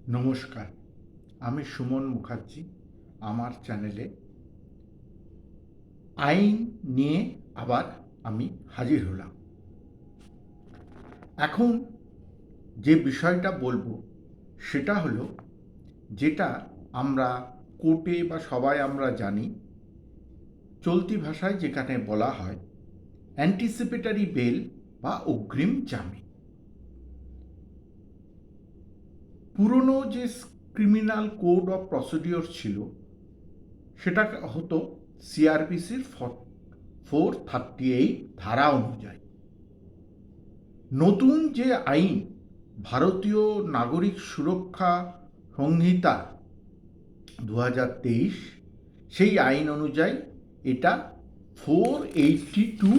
নমস্কার, আমি সুমন মুখার্জি। আমার চ্যানেলে আইন নিয়ে আবার আমি হাজির হলাম। এখন যে বিষয়টা বলবো সেটা হলো, যেটা আমরা কোর্টে বা সবাই আমরা জানি, চলতি ভাষায় যেখানে বলা হয় অ্যান্টিসিপেটরি বেল বা অগ্রিম জামিন। পুরনো যে ক্রিমিনাল কোড অফ প্রসিডিওর ছিল সেটা হতো সিআরপিসির 438 ধারা অনুযায়ী। নতুন যে আইন, ভারতীয় নাগরিক সুরক্ষা সংহিতা 2023, সেই আইন অনুযায়ী এটা 482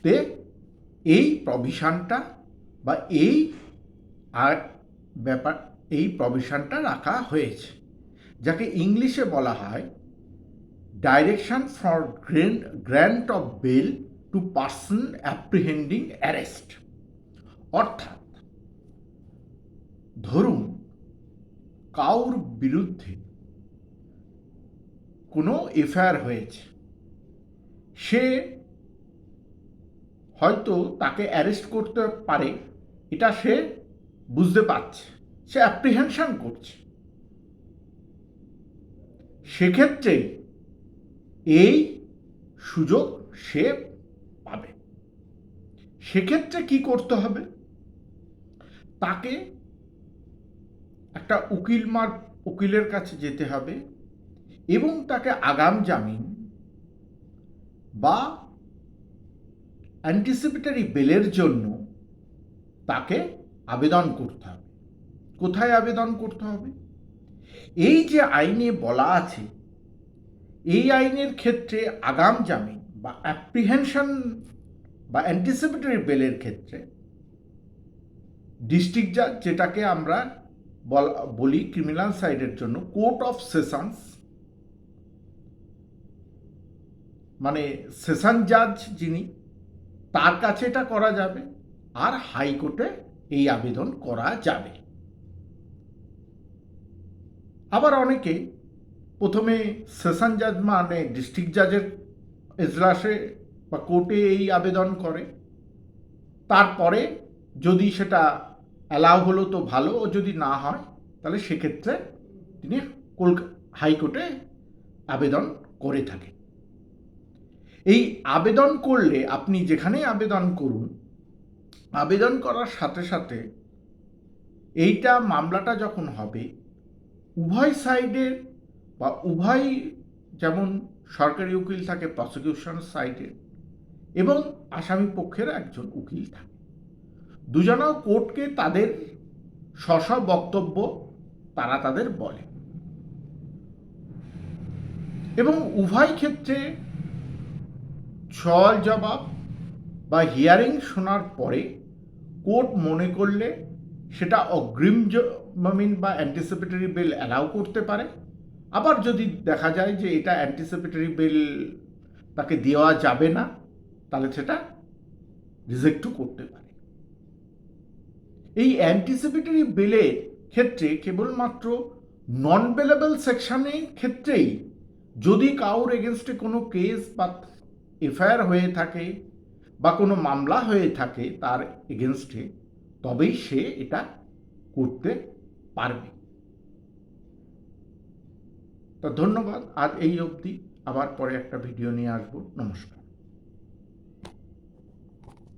তে এই প্রভিশনটা বা এই প্রভিশনটা রাখা হয়েছে, যাকে ইংলিশে বলা হয় direction for grant of bail to person apprehending arrest. অর্থাৎ ধরুন কাউর বিরুদ্ধে কোনো এফআইআর হয়েছে, সে হয়তো তাকে অ্যারেস্ট করতে পারে, এটা সে বুঝতে পারছে, সে অ্যাপ্রিহেনশন করছে, সেক্ষেত্রে এই সুযোগ সে পাবে। সেক্ষেত্রে কি করতে হবে? তাকে একটা উকিলের কাছে যেতে হবে এবং তাকে আগাম জামিন বা অ্যান্টিসিপেটরি বেলের জন্য তাকে আবেদন করতে হবে। কোথায় আবেদন করতে হবে? এই যে আইনে বলা আছে, এই আইনের ক্ষেত্রে আগাম জামিন বা অ্যাপ্রিহেনশন বা অ্যান্টিসিপেটরি বেলের ক্ষেত্রে ডিস্ট্রিক্ট জাজ, যেটাকে আমরা বলি ক্রিমিনাল সাইডের জন্য কোর্ট অফ সেশনস, মানে সেশন জাজ যিনি, তার কাছে এটা করা যাবে। আর হাইকোর্টে এই আবেদন করা যাবে। আবার অনেকে প্রথমে সেশন জাজ মানে ডিস্ট্রিক্ট জাজের এজলাসে বা কোর্টে এই আবেদন করে, তারপরে যদি সেটা অ্যালাউ হলো তো ভালো, ও যদি না হয় তাহলে সেক্ষেত্রে তিনি হাইকোর্টে আবেদন করে থাকেন। এই আবেদন করলে আপনি যেখানেই আবেদন করুন, আবেদন করার সাথে সাথে এইটা মামলাটা যখন হবে, উভয় সাইডের বা উভয়, যেমন সরকারি উকিল থাকে প্রসিকিউশন সাইডে এবং আসামি পক্ষের একজন উকিল থাকে, দুজনাও কোর্টকে তাদের স্ব বক্তব্য তারা তাদের বলে এবং উভয় ক্ষেত্রে সওয়াল জবাব বা হিয়ারিং শোনার পরে কোর্ট মনে করলে সেটা অগ্রিম জামিন বা অ্যান্টিসিপেটরি বেল অ্যালাউ করতে পারে। আবার যদি দেখা যায় যে এটা অ্যান্টিসিপেটরি বেল তাকে দেওয়া যাবে না, তাহলে সেটা রিজেক্টও করতে পারে। এই অ্যান্টিসিপেটরি বেলের ক্ষেত্রে কেবলমাত্র নন বেলেবল সেকশনের ক্ষেত্রেই, যদি কাউর এগেনস্টে কোনো কেস বা এফআইআর হয়ে থাকে বা কোনো মামলা হয়ে থাকে তার এগেনস্টে, তবেই সে এটা করতে পারবে। তো ধন্যবাদ, আজ এই অবধি। আবার পরে একটা ভিডিও নিয়ে আসবো। নমস্কার।